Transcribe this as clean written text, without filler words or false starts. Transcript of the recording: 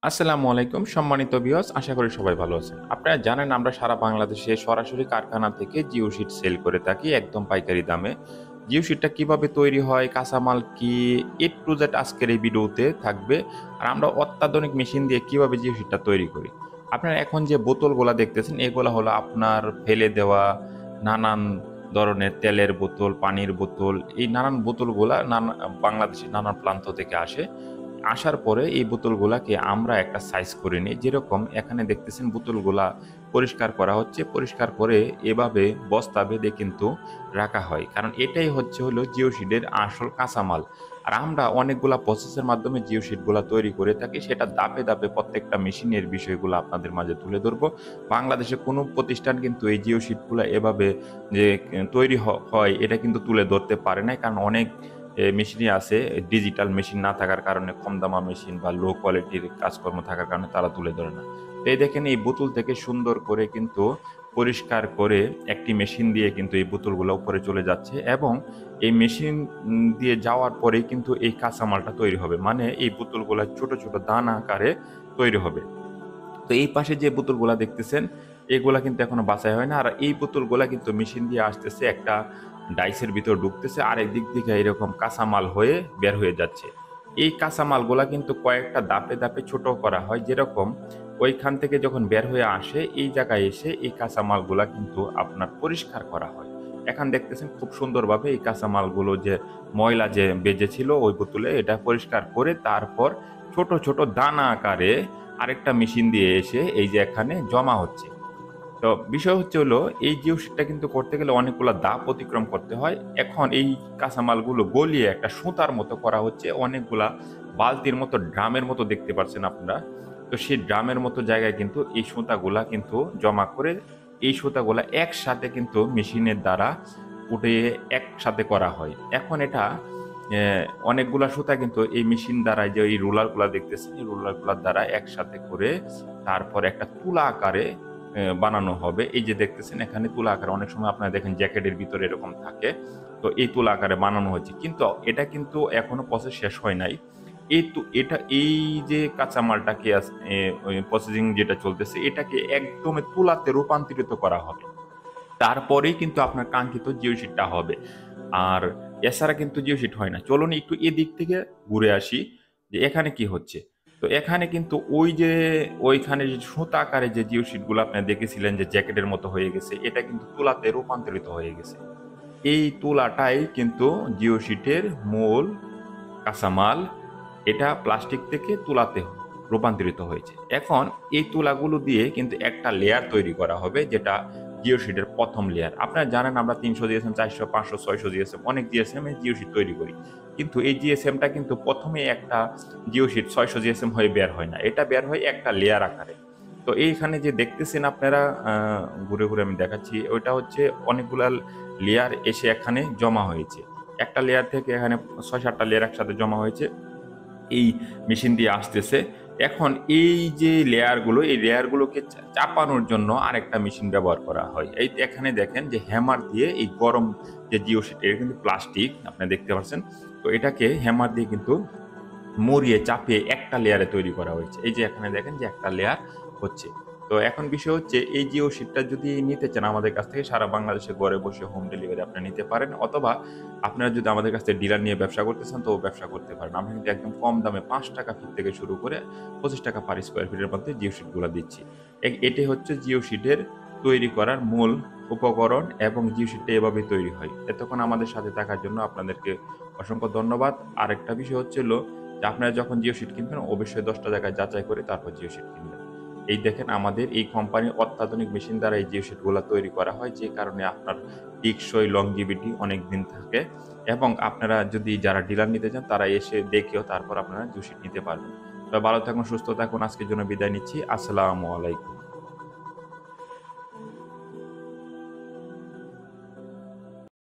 আসসালামু আলাইকুম সম্মানিত ভিউয়ার্স, আশা করি সবাই ভালো আছেন। আপনারা জানেন আমরা সারা বাংলাদেশে সরাসরি কারখানা থেকে জিও শিট সেল করে থাকি একদম পাইকারি দামে। জিও শিটটা কিভাবে তৈরি হয়, কাঁচামাল কি, এ টু জেড আজকের এই ভিডিওতে থাকবে। আর আমরা অত্যাধুনিক মেশিন দিয়ে কিভাবে জিও শিটটা তৈরি করি। আপনারা এখন যে বোতলগুলা দেখতেছেন এগুলা হলো আপনার ফেলে দেওয়া নানান ধরনের তেলের বোতল, পানির বোতল, এই নানান বোতলগুলা বাংলাদেশের নানান প্রান্ত থেকে আসে। আসার পরে এই বোতলগুলাকে আমরা একটা সাইজ করে নিই। যেরকম এখানে দেখতেছেন বোতলগুলা পরিষ্কার করা হচ্ছে। পরিষ্কার করে এভাবে বস্তা বেঁধে কিন্তু রাখা হয়। কারণ এটাই হলো জিওসিডের আসল কাঁচামাল। আর আমরা অনেকগুলা প্রসেসের মাধ্যমে জিওসিটগুলা তৈরি করে থাকি। সেটা ধাপে, ধাপে প্রত্যেকটা মেশিনের বিষয়গুলো আপনাদের মাঝে তুলে ধরবো। বাংলাদেশে কোনো প্রতিষ্ঠান কিন্তু এই জিওসিটগুলা এভাবে যে তৈরি হয় এটা কিন্তু তুলে ধরতে পারে নাই। কারণ অনেক মেশিনই আছে ডিজিটাল মেশিন না থাকার কারণে, কম দামা মেশিন বা লো কোয়ালিটির কাজকর্ম থাকার কারণে তারা তুলে ধরে না। তো এই দেখেন এই বোতল থেকে সুন্দর করে কিন্তু পরিষ্কার করে একটি মেশিন দিয়ে কিন্তু এই বোতলগুলো উপরে চলে যাচ্ছে এবং এই মেশিন দিয়ে যাওয়ার পরেই কিন্তু এই কাঁচামালটা তৈরি হবে। মানে এই বোতলগুলা ছোট, ছোট দানা আকারে তৈরি হবে। তো এই পাশে যে বোতলগুলা দেখতেছেন, এগুলা কিন্তু এখনো বাছাই হয় না। আর এই বোতলগুলা কিন্তু মেশিন দিয়ে আসতেছে, একটা ডাইসের ভিতর ঢুকতেছে, আরেক দিক থেকে এরকম কাঁচামাল হয়ে বের হয়ে যাচ্ছে। এই কাঁচামালগুলা কিন্তু কয়েকটা ধাপে, ধাপে ছোট করা হয়। যেরকম ওইখান থেকে যখন বের হয়ে আসে, এই জায়গায় এসে এই কাঁচামালগুলা কিন্তু আপনার পরিষ্কার করা হয়। এখন দেখতেছেন খুব সুন্দরভাবে এই কাঁচামালগুলো যে ময়লা যে বেজেছিল ওই বোতলে, এটা পরিষ্কার করে তারপর ছোট, ছোট দানা আকারে আরেকটা মেশিন দিয়ে এসে এই যে এখানে জমা হচ্ছে। তো বিষয় হলো এই জিও শিটটা কিন্তু করতে গেলে অনেকগুলা ধাপ অতিক্রম করতে হয়। এখন এই কাঁচামালগুলো গলিয়ে একটা সুতার মতো করা হচ্ছে। অনেকগুলা বালতির মতো, ড্রামের মতো দেখতে পাচ্ছেন আপনারা। তো সেই ড্রামের মতো জায়গায় কিন্তু এই সুতাগুলা কিন্তু জমা করে এই সুতাগুলা একসাথে কিন্তু মেশিনের দ্বারা উঠিয়ে একসাথে করা হয়। এখন এটা অনেকগুলা সুতা কিন্তু এই মেশিন দ্বারা, যে এই রোলারগুলা দেখতেছেন, এই রোলারগুলার দ্বারা একসাথে করে তারপর একটা তুলা আকারে বানানো হবে। এই যে দেখতেছেন এখানে তুলা আকারে, অনেক সময় আপনারা দেখেন জ্যাকেটের ভিতরে এরকম থাকে। তো এই তুলা আকারে বানানো হয়েছে। কিন্তু এটা কিন্তু এখনো প্রসেস শেষ হয় নাই। এই যে কাঁচামালটাকে ওই প্রসেসিং যেটা চলতেছে এটাকে একদমই তুলাতে রূপান্তরিত করা হবে। তারপরেই কিন্তু আপনার কাঙ্ক্ষিত জিও শিটটা হবে। আর এছাড়া কিন্তু জিও শিট হয় না। চলুন একটু এদিক থেকে ঘুরে আসি যে এখানে কি হচ্ছে। তো এখানে কিন্তু ওই যে ওইখানে যে সুতা আকারে যে জিও শিটগুলো আপনারা দেখেছিলেন যে জ্যাকেটের মতো হয়ে গেছে, এটা কিন্তু তুলাতে রূপান্তরিত হয়ে গেছে। এই তুলাটাই কিন্তু জিও শিটের মূল কাঁচামাল। এটা প্লাস্টিক থেকে তুলাতে রূপান্তরিত হয়েছে। এখন এই তুলাগুলো দিয়ে কিন্তু একটা লেয়ার তৈরি করা হবে, যেটা জিওশিটের ১ম লেয়ার। আপনারা জানেন আমরা ৩০০ জিএসএম, ৪০০, ৫০০, ৬০০ জিএসএম অনেক জিএসএম এ জিওশিট তৈরি করি। কিন্তু এই জিএসএমটা কিন্তু ১ম এই একটা জিওশিট ৬০০ জিএসএম হয়ে বের হয় না। এটা বের হয় একটা লেয়ার আকারে। তো এইখানে যে দেখতেছেন আপনারা, ঘুরে, ঘুরে আমি দেখাচ্ছি। ওইটা হচ্ছে অনেকগুলা লেয়ার এসে এখানে জমা হয়েছে। একটা লেয়ার থেকে এখানে ৬-৭ টা লেয়ার একসাথে জমা হয়েছে। এই মেশিন দিয়ে আসতেছে। এখন এই যে লেয়ারগুলো, এই লেয়ারগুলোকে চাপানোর জন্য আরেকটা মেশিন ব্যবহার করা হয়। এই এখানে দেখেন যে হ্যামার দিয়ে এই গরম যে জিও শিট, এটা কিন্তু প্লাস্টিক আপনারা দেখতে পাচ্ছেন। তো এটাকে হ্যামার দিয়ে কিন্তু মরিয়ে চাপিয়ে একটা লেয়ারে তৈরি করা হয়েছে। এই যে এখানে দেখেন যে একটা লেয়ার হচ্ছে। তো এখন বিষয় হচ্ছে এই জিও শিটটা যদি নিতে চান আমাদের কাছ থেকে, সারা বাংলাদেশে ঘরে বসে হোম ডেলিভারি আপনারা নিতে পারেন, অথবা আপনারা যদি আমাদের কাছ থেকে ডিলার নিয়ে ব্যবসা করতে চান তো ব্যবসা করতে পারেন। আমরা কিন্তু একদম কম দামে ৳৫ ফিট থেকে শুরু করে ৳২৫ পার স্কয়ার ফিটের মধ্যে জিও শিটগুলা দিচ্ছি। এটাই হচ্ছে জিও শিটের তৈরি করার মূল উপকরণ এবং জিও শিটটা এভাবেই তৈরি হয়। এতক্ষণ আমাদের সাথে থাকার জন্য আপনাদেরকে অসংখ্য ধন্যবাদ। আরেকটা বিষয় হচ্ছিল যে আপনারা যখন জিও শিট কিনবেন অবশ্যই ১০ টা জায়গায় যাচাই করে তারপর জিও শিট কিনবেন। এই দেখেন আমাদের এই কোম্পানির অত্যাধুনিক মেশিন দ্বারা এই জিও শিটগুলা তৈরি করা হয়, যে কারণে আপনার টেকসই longevity অনেকদিন থাকে এবং আপনারা যদি যারা ডিলার নিতে চান তারা এসে দেখেও তারপর আপনারা জিও শিট নিতে পারবেন। তো ভালো থাকুন, সুস্থ থাকুন। আজকের জন্য বিদায় নিচ্ছি। আসসালামু আলাইকুম।